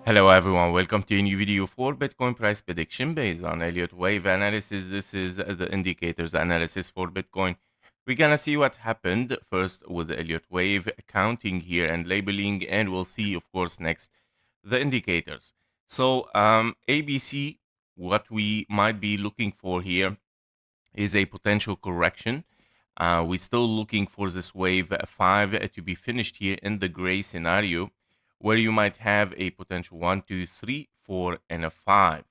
Hello everyone, welcome to a new video for Bitcoin price prediction based on Elliott Wave analysis. This is the indicators analysis for Bitcoin. We're gonna see what happened first with the Elliott Wave counting here and labeling, and we'll see of course next the indicators. So ABC, what we might be looking for here is a potential correction. We're still looking for this wave 5 to be finished here in the gray scenario, where you might have a potential 1, 2, 3, 4, and a 5.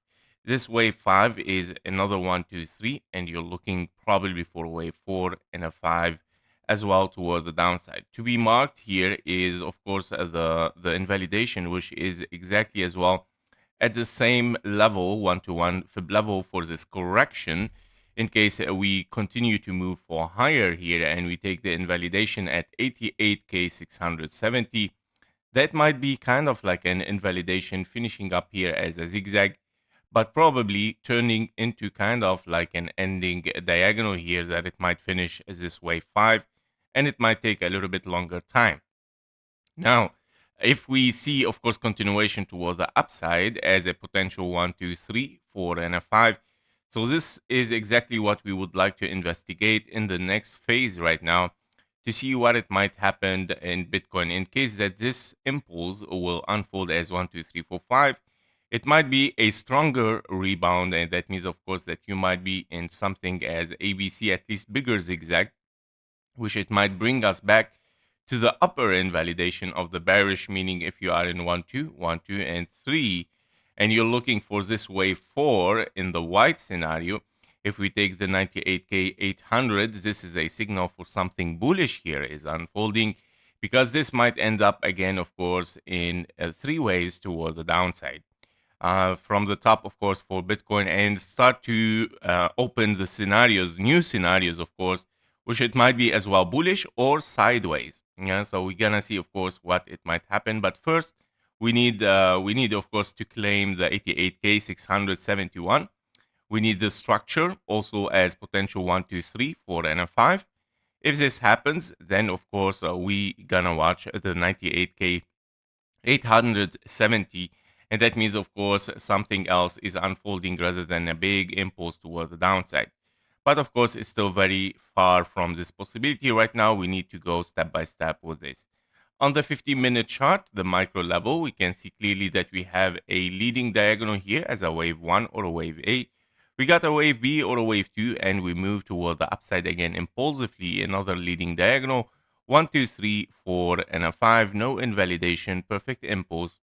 This wave 5 is another 1, 2, 3, and you're looking probably for wave 4 and a 5 as well toward the downside. To be marked here is, of course, the invalidation, which is exactly as well at the same level, 1-to-1 fib level for this correction. In case we continue to move for higher here and we take the invalidation at 88k670, that might be kind of like an invalidation finishing up here as a zigzag, but probably turning into kind of like an ending diagonal here, that it might finish as this wave 5, and it might take a little bit longer time. Now, if we see, of course, continuation toward the upside as a potential 1, 2, 3, 4, and a 5. So this is exactly what we would like to investigate in the next phase right now to see what it might happen in Bitcoin. In case that this impulse will unfold as 1, 2, 3, 4, 5, it might be a stronger rebound, and that means, of course, that you might be in something as ABC, at least bigger zigzag, which it might bring us back to the upper invalidation of the bearish, meaning if you are in 1, 2, 1, 2, and 3, and you're looking for this wave 4 in the white scenario, if we take the 98k800, this is a signal for something bullish here is unfolding, because this might end up again, of course, in 3 waves toward the downside. From the top, of course, for Bitcoin, and start to open the scenarios, new scenarios, of course, which it might be as well bullish or sideways. Yeah, so we're gonna see, of course, what it might happen. But first, we need, of course, to claim the 88k671. We need the structure also as potential 1, 2, 3, 4, and a 5. If this happens, then of course we gonna watch the 98k870, and that means, of course, something else is unfolding rather than a big impulse toward the downside. But of course, it's still very far from this possibility right now. We need to go step by step with this. On the 15-minute chart, the micro level, we can see clearly that we have a leading diagonal here as a wave 1 or a wave A. We got a wave B or a wave 2, and we move toward the upside again impulsively. Another leading diagonal, 1, 2, 3, 4, and a 5. No invalidation, perfect impulse.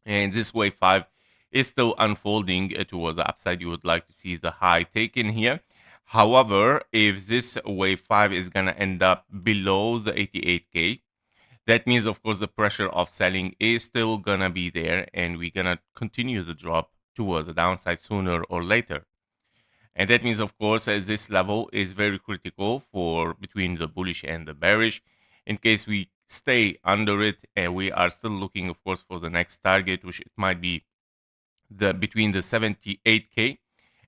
And this wave 5 is still unfolding toward the upside. You would like to see the high taken here. However, if this wave 5 is going to end up below the 88k, that means, of course, the pressure of selling is still going to be there, and we're going to continue the drop toward the downside sooner or later. And that means, of course, as this level is very critical for between the bullish and the bearish. In case we stay under it, and we are still looking, of course, for the next target, which it might be between the 78k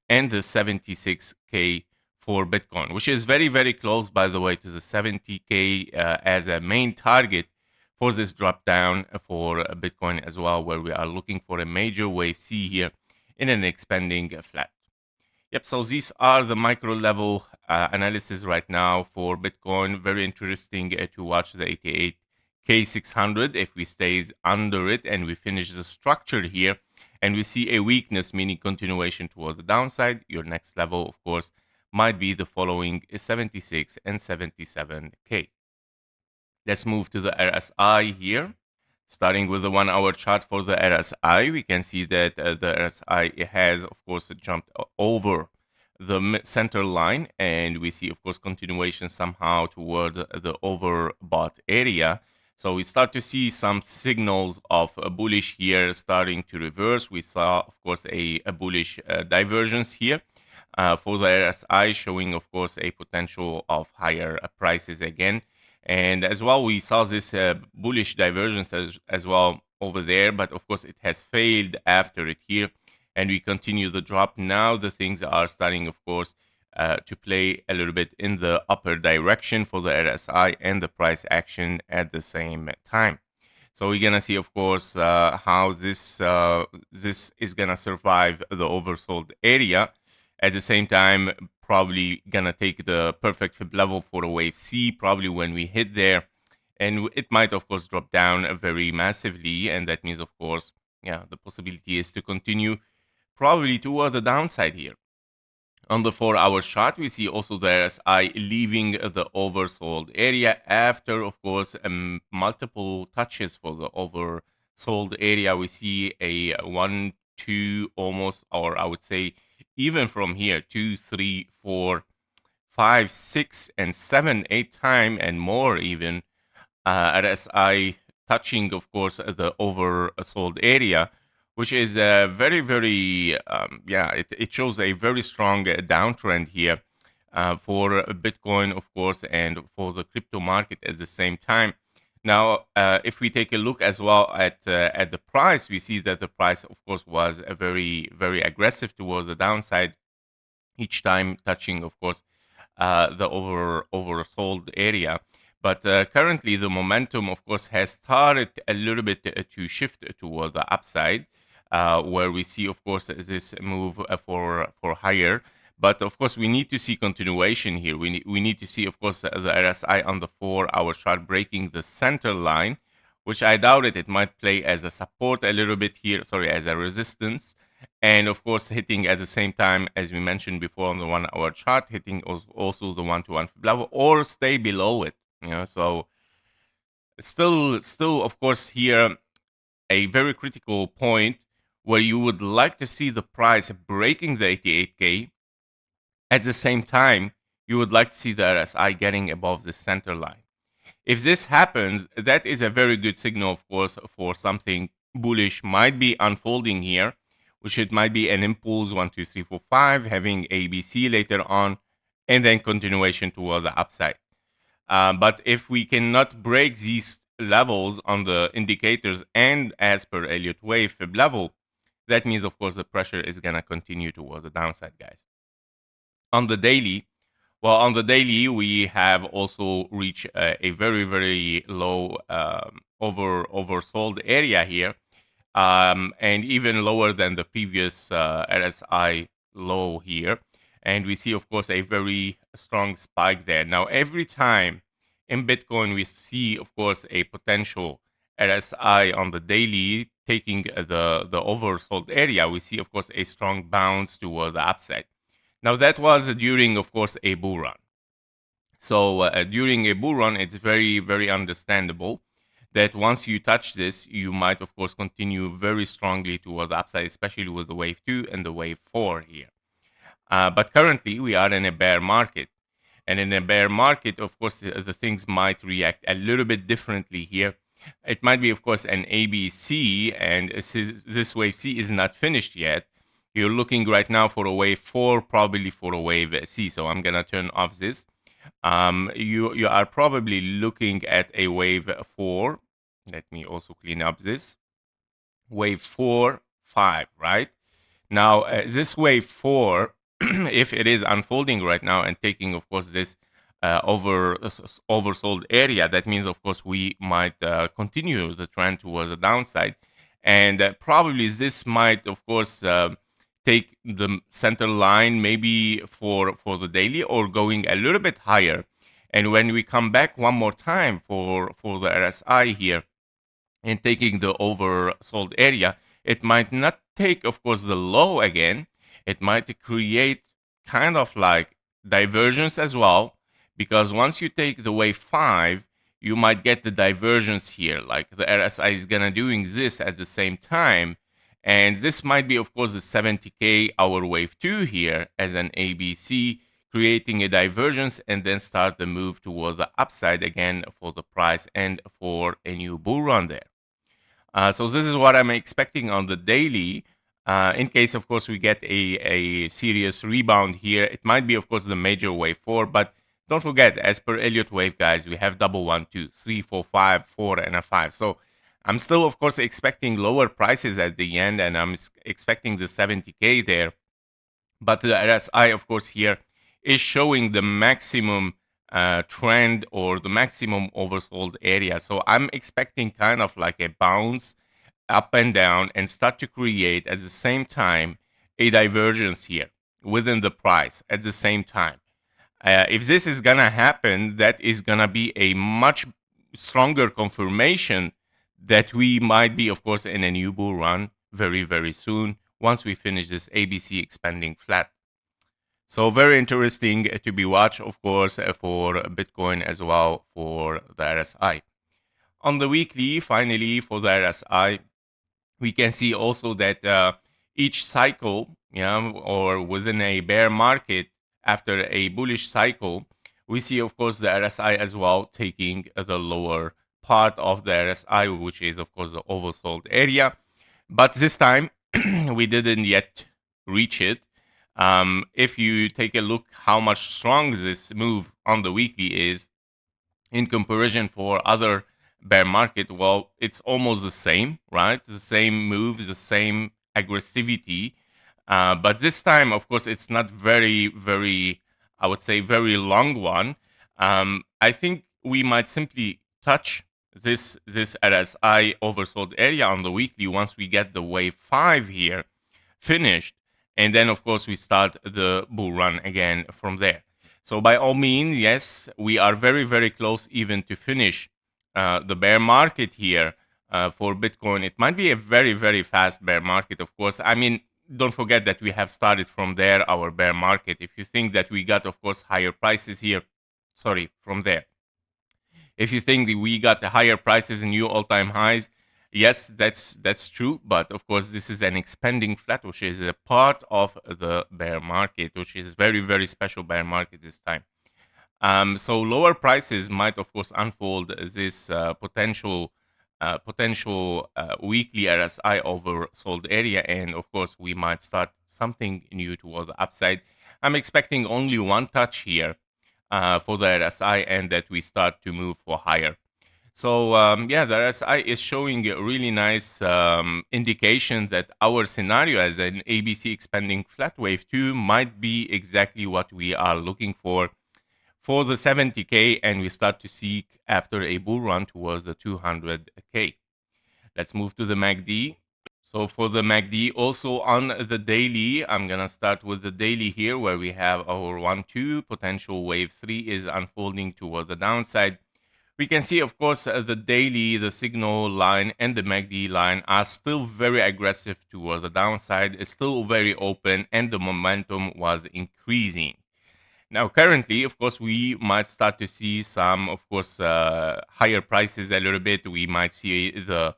and the 76k for Bitcoin, which is very, very close, by the way, to the 70k as a main target for this drop down for Bitcoin as well, where we are looking for a major wave C here in an expanding flat. Yep, so these are the micro level analysis right now for Bitcoin. Very interesting to watch the 88k600. If we stays under it and we finish the structure here and we see a weakness, meaning continuation toward the downside, your next level, of course, might be the following 76 and 77k. Let's move to the RSI here. Starting with the 1-hour chart for the RSI, we can see that the RSI has, of course, jumped over the center line, and we see, of course, continuation somehow toward the overbought area. So we start to see some signals of a bullish here starting to reverse. We saw, of course, a bullish divergence here for the RSI, showing, of course, a potential of higher prices again. And as well, we saw this bullish divergence as well over there, but of course it has failed after it here, and we continue the drop. Now the things are starting, of course, to play a little bit in the upper direction for the RSI and the price action at the same time. So we're gonna see, of course, how this is gonna survive the oversold area. At the same time, probably gonna take the perfect fib level for a wave C. Probably when we hit there, and it might, of course, drop down very massively, and that means, of course, yeah, the possibility is to continue probably toward the downside here. On the 4-hour chart, we see also the RSI leaving the oversold area after, of course, multiple touches for the oversold area. We see a 1, 2, almost, or I would say even from here, 2, 3, 4, 5, 6, and 7, 8 time and more even RSI touching, of course, the oversold area, which is very, very, yeah, it shows a very strong downtrend here for Bitcoin, of course, and for the crypto market at the same time. Now, if we take a look as well at the price, we see that the price, of course, was a very, very aggressive towards the downside, each time touching, of course, the oversold area. But currently, the momentum, of course, has started a little bit to shift toward the upside, where we see, of course, this move for higher. But of course, we need to see continuation here. We need to see, of course, the RSI on the 4-hour chart breaking the center line, which I doubt it. It might play as a support a little bit here, sorry, as a resistance. And of course, hitting at the same time, as we mentioned before on the 1-hour chart, hitting also the 1-to-1 level or stay below it. So still, of course, here a very critical point where you would like to see the price breaking the 88K. At the same time, you would like to see the RSI getting above the center line. If this happens, that is a very good signal, of course, for something bullish might be unfolding here, which it might be an impulse 1, 2, 3, 4, 5, having ABC later on, and then continuation toward the upside. But if we cannot break these levels on the indicators and as per Elliott Wave fib level, that means, of course, the pressure is going to continue toward the downside, guys. On the daily, well, on the daily, we have also reached a very, very low oversold area here, and even lower than the previous RSI low here. And we see, of course, a very strong spike there. Now, every time in Bitcoin, we see, of course, a potential RSI on the daily taking the oversold area. We see, of course, a strong bounce toward the upside. Now, that was during, of course, a bull run. So during a bull run, it's very, very understandable that once you touch this, you might, of course, continue very strongly toward the upside, especially with the wave 2 and the wave 4 here. But currently, we are in a bear market. And in a bear market, of course, the things might react a little bit differently here. It might be, of course, an ABC, and this wave C is not finished yet. You're looking right now for a wave 4, probably for a wave C. So I'm going to turn off this. You are probably looking at a wave 4. Let me also clean up this. Wave 4, 5, right? Now, this wave 4, if it is unfolding right now and taking, of course, this oversold area, that means, of course, we might continue the trend towards the downside. And probably this might, of course, take the center line maybe for the daily or going a little bit higher. And when we come back one more time for the RSI here and taking the oversold area, it might not take, of course, the low again. It might create kind of like divergence as well, because once you take the wave 5, you might get the divergence here, like the RSI is gonna doing this at the same time. And this might be, of course, the 70K hour wave 2 here as an ABC, creating a divergence and then start the move toward the upside again for the price and for a new bull run there. So this is what I'm expecting on the daily. In case, of course, we get a serious rebound here, it might be, of course, the major wave 4, but don't forget, as per Elliott Wave, guys, we have double 1, 2, 3, 4, 5, 4, and a 5. So I'm still, of course, expecting lower prices at the end, and I'm expecting the 70K there. But the RSI, of course, here is showing the maximum trend or the maximum oversold area. So I'm expecting kind of like a bounce up and down and start to create at the same time a divergence here within the price at the same time. If this is gonna happen, that is gonna be a much stronger confirmation that we might be, of course, in a new bull run very, very soon once we finish this ABC expanding flat. So very interesting to be watched, of course, for Bitcoin as well for the RSI. On the weekly, finally, for the RSI, we can see also that each cycle, or within a bear market after a bullish cycle, we see, of course, the RSI as well taking the lower part of the RSI, which is, of course, the oversold area. But this time, we didn't yet reach it. If you take a look how much strong this move on the weekly is, in comparison for other bear market, well, it's almost the same, right? The same move, the same aggressivity. But this time, of course, it's not very, I would say, very long one. I think we might simply touch this RSI oversold area on the weekly once we get the wave 5 here finished. And then, of course, we start the bull run again from there. So, by all means, yes, we are very close even to finish the bear market here for Bitcoin. It might be a very fast bear market, of course. I mean, don't forget that we have started from there, our bear market. If you think that we got, of course, higher prices here, sorry, from there. If you think that we got the higher prices and new all-time highs, yes, that's true. But of course, this is an expanding flat, which is a part of the bear market, which is very special bear market this time. So lower prices might, of course, unfold this potential weekly RSI oversold area, and of course, we might start something new toward the upside. I'm expecting only one touch here for the RSI, and that we start to move for higher. So yeah, the RSI is showing a really nice indication that our scenario as an ABC expanding flat wave 2 might be exactly what we are looking for the 70K, and we start to seek after a bull run towards the 200K. Let's move to the MACD. So for the MACD, also on the daily, I'm gonna start with the daily here, where we have our 1-2 potential wave 3 is unfolding toward the downside. We can see, of course, the daily, the signal line, and the MACD line are still very aggressive toward the downside. It's still very open, and the momentum was increasing. Now, currently, of course, we might start to see some, of course, higher prices a little bit. We might see the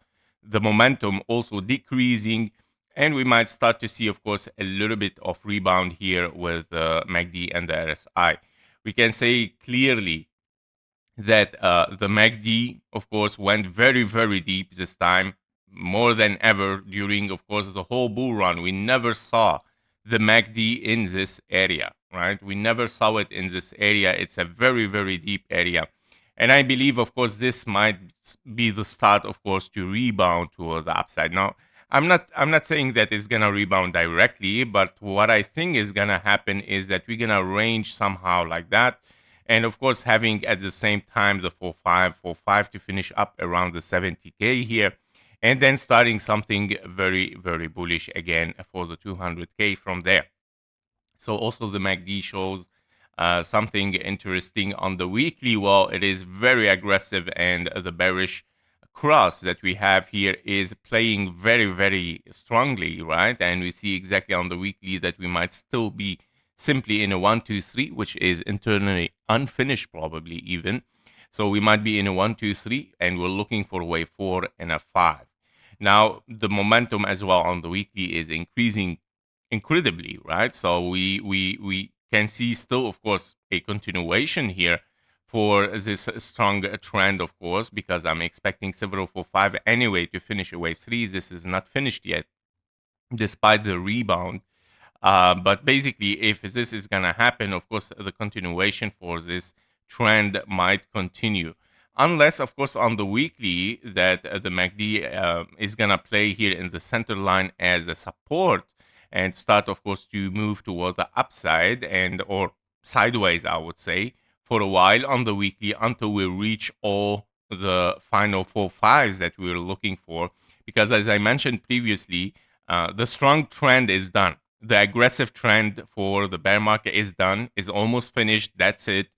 momentum also decreasing, and we might start to see, of course, a little bit of rebound here with MACD and the RSI. We can say clearly that the MACD, of course, went very deep this time, more than ever during, of course, the whole bull run. We never saw the MACD in this area, right? We never saw it in this area. It's a very deep area. And I believe, of course, this might be the start, of course, to rebound toward the upside. Now, I'm not saying that it's gonna rebound directly, but what I think is gonna happen is that we're gonna range somehow like that. And of course, having at the same time the 4.5 to finish up around the 70K here, and then starting something very bullish again for the 200K from there. So also the MACD shows something interesting on the weekly. Well, it is very aggressive, and the bearish cross that we have here is playing very strongly, right? And we see exactly on the weekly that we might still be simply in a 1-2-3, which is internally unfinished, probably even. So we might be in a 1-2-3, and we're looking for a wave 4 and a 5. Now, the momentum as well on the weekly is increasing incredibly, right? So we can see still, of course, a continuation here for this strong trend, of course, because I'm expecting several 4-5 anyway to finish a wave 3. This is not finished yet, despite the rebound. But basically, if this is going to happen, of course, the continuation for this trend might continue. Unless, of course, on the weekly that the MACD is going to play here in the center line as a support and start, of course, to move toward the upside, and or sideways, I would say, for a while on the weekly until we reach all the final 4 5s that we were looking for. Because as I mentioned previously, the strong trend is done. The aggressive trend for the bear market is done, is almost finished. That's it.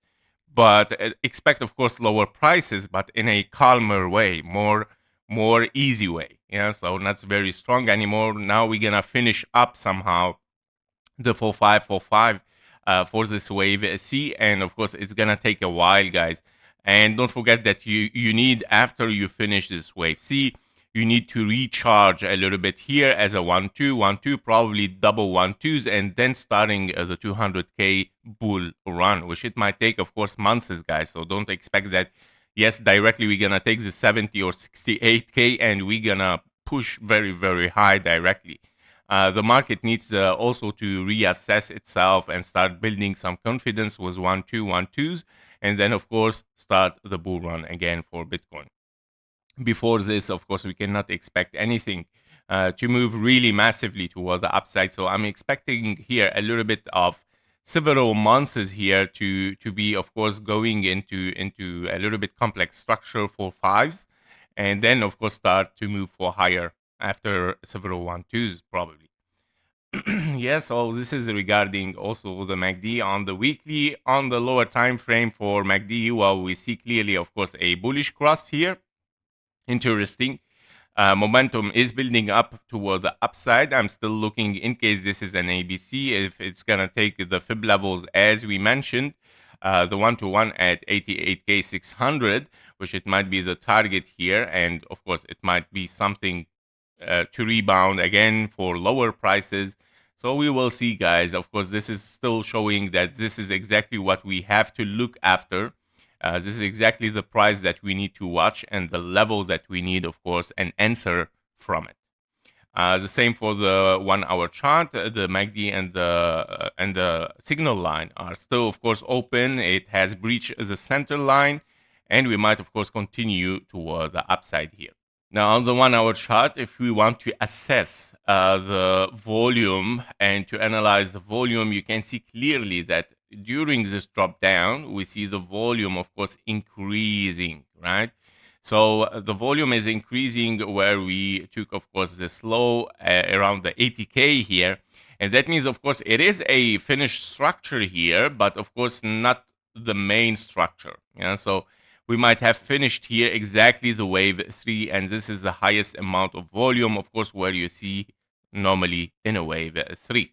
But expect, of course, lower prices, but in a calmer way, more easy way. Yeah, so not very strong anymore. Now we're gonna finish up somehow the 4545 for this wave C, and of course it's gonna take a while, guys. And don't forget that you need, after you finish this wave C, you need to recharge a little bit here as a 1 2 1 2, probably double 1 2s, and then starting the 200k bull run, which it might take, of course, months, guys. So don't expect that, yes, directly we're gonna take the 70 or 68k and we're gonna push very high directly. The market needs also to reassess itself and start building some confidence with 1 2 1 2s, and then of course start the bull run again for Bitcoin. Before this, of course, we cannot expect anything to move really massively toward the upside. So I'm expecting here a little bit of several months here to be, of course, going into a little bit complex structure for fives, and then of course start to move for higher after several 1 2s probably. Yeah, so this is regarding also the MACD on the weekly. On the lower time frame for MACD, well, we see clearly, of course, a bullish cross here. Interesting. Momentum is building up toward the upside. I'm still looking, in case this is an ABC, if it's gonna take the fib levels as we mentioned, the 1 to 1 at 88k 600, which it might be the target here, and of course it might be something to rebound again for lower prices. So we will see, guys. Of course, this is still showing that this is exactly what we have to look after. This is exactly the price that we need to watch and the level that we need, of course, an answer from it. The same for the 1 hour chart. The MACD and the signal line are still, of course, open. It has breached the center line, and we might, of course, continue toward the upside here. Now, on the 1 hour chart, if we want to assess the volume and to analyze the volume, you can see clearly that during this drop down, we see the volume, of course, increasing, right? So the volume is increasing where we took, of course, this low around the 80k here. And that means, of course, it is a finished structure here, but of course, not the main structure. Yeah, so we might have finished here exactly the wave 3, and this is the highest amount of volume, of course, where you see normally in a wave 3.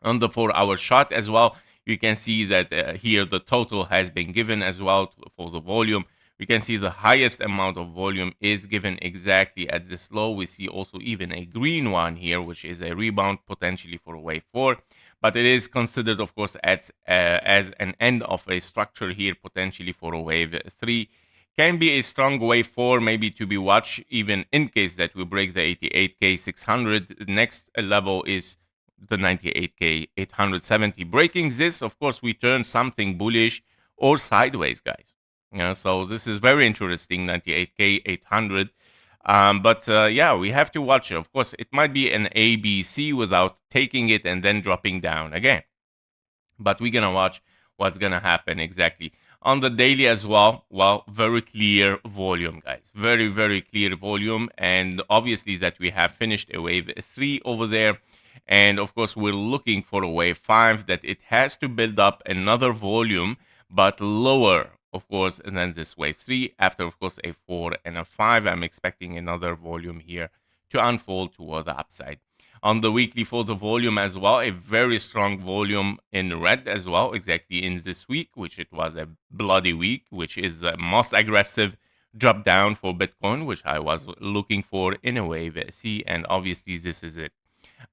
On the 4 hour chart as well, you can see that here the total has been given as well for the volume. We can see the highest amount of volume is given exactly at this low. We see also even a green one here, which is a rebound potentially for wave 4, but it is considered, of course, as an end of a structure here potentially for a wave 3. Can be a strong wave 4, maybe to be watched even in case that we break the 88k 600. The next level is the 98k 870. Breaking this, of course, we turn something bullish or sideways, guys. Yeah, so this is very interesting, 98k 800. But yeah, we have to watch it. Of course, it might be an ABC without taking it and then dropping down again. But we're gonna watch what's gonna happen exactly on the daily as well. Well, very clear volume, guys. Very clear volume, and obviously that we have finished a wave 3 over there. And of course, we're looking for a wave 5 that it has to build up another volume, but lower, of course, than this wave 3. After, of course, a 4 and a 5, I'm expecting another volume here to unfold toward the upside. On the weekly for the volume as well, a very strong volume in red as well, exactly in this week, which it was a bloody week, which is the most aggressive drop down for Bitcoin, which I was looking for in a wave C, and obviously this is it.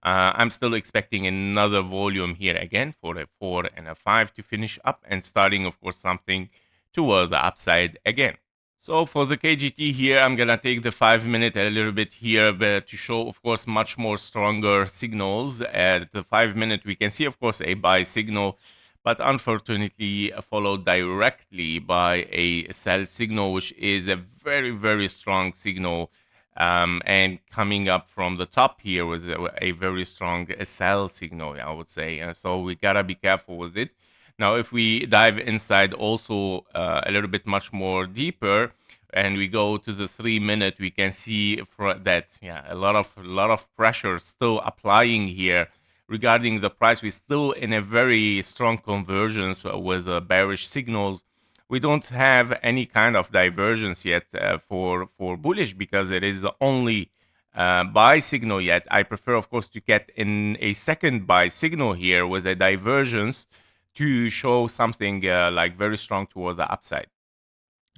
I'm still expecting another volume here again for a 4 and a 5 to finish up, and starting, of course, something toward the upside again. So for the KGT here, I'm gonna take the 5 minute a little bit here but to show, of course, much more stronger signals. At the 5 minute, we can see, of course, a buy signal, but unfortunately followed directly by a sell signal, which is a very strong signal. And coming up from the top here was a very strong sell signal, I would say. So we gotta be careful with it. Now, if we dive inside also a little bit much more deeper, and we go to the 3 minute, we can see that a lot of pressure still applying here regarding the price. We're still in a very strong convergence with bearish signals. We don't have any kind of divergence yet for bullish, because it is the only buy signal yet. I prefer, of course, to get in a second buy signal here with a divergence to show something like very strong toward the upside.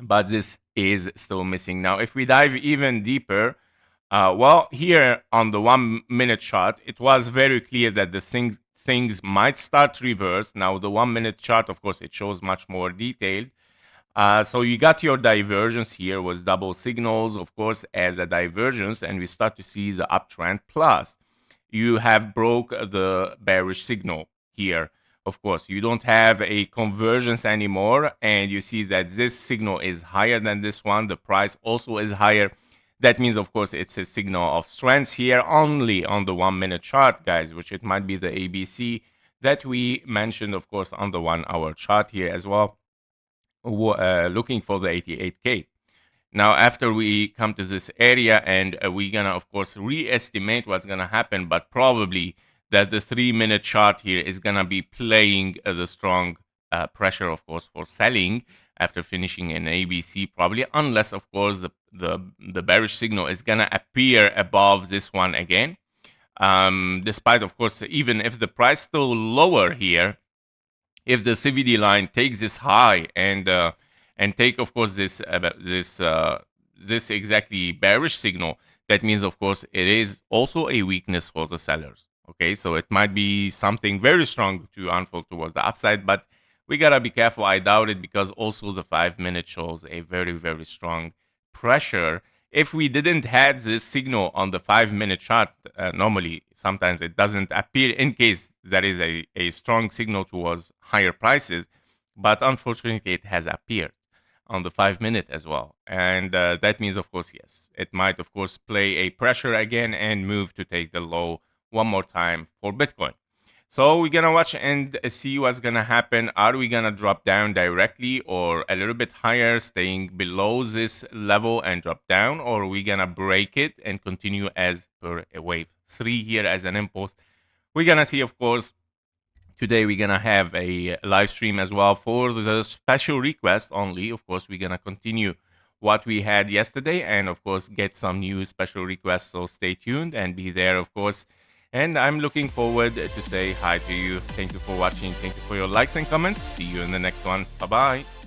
But this is still missing. Now, if we dive even deeper, well, here on the 1 minute chart, it was very clear that the things might start to reverse. Now, the 1 minute chart, of course, it shows much more detailed. So you got your divergence here with double signals, of course, as a divergence, and we start to see the uptrend. Plus, you have broke the bearish signal here. Of course, you don't have a convergence anymore, and you see that this signal is higher than this one. The price also is higher. That means, of course, it's a signal of strength here only on the 1 minute chart, guys, which it might be the ABC that we mentioned, of course, on the 1 hour chart here as well, looking for the 88K. Now, after we come to this area, and we're gonna, of course, re-estimate what's gonna happen, but probably that the 3 minute chart here is gonna be playing the strong pressure, of course, for selling after finishing an ABC, probably, unless, of course, the bearish signal is gonna appear above this one again. Despite, of course, even if the price still lower here, if the CVD line takes this high and take, of course, this exactly bearish signal, that means, of course, it is also a weakness for the sellers. Okay, so it might be something very strong to unfold towards the upside, but we gotta be careful. I doubt it, because also the 5 minute shows a very, very strong pressure. If we didn't had this signal on the 5 minute chart, normally sometimes it doesn't appear in case there is a strong signal towards higher prices, but unfortunately it has appeared on the 5 minute as well. And that means, of course, yes, it might, of course, play a pressure again and move to take the low one more time for Bitcoin. So we're gonna watch and see what's gonna happen. Are we gonna drop down directly, or a little bit higher, staying below this level and drop down, or are we gonna break it and continue as per a wave 3 here as an impulse? We're gonna see, of course. Today we're gonna have a live stream as well for the special request only. Of course, we're gonna continue what we had yesterday, and of course get some new special requests. So stay tuned and be there, of course. And I'm looking forward to say hi to you. Thank you for watching. Thank you for your likes and comments. See you in the next one. Bye bye.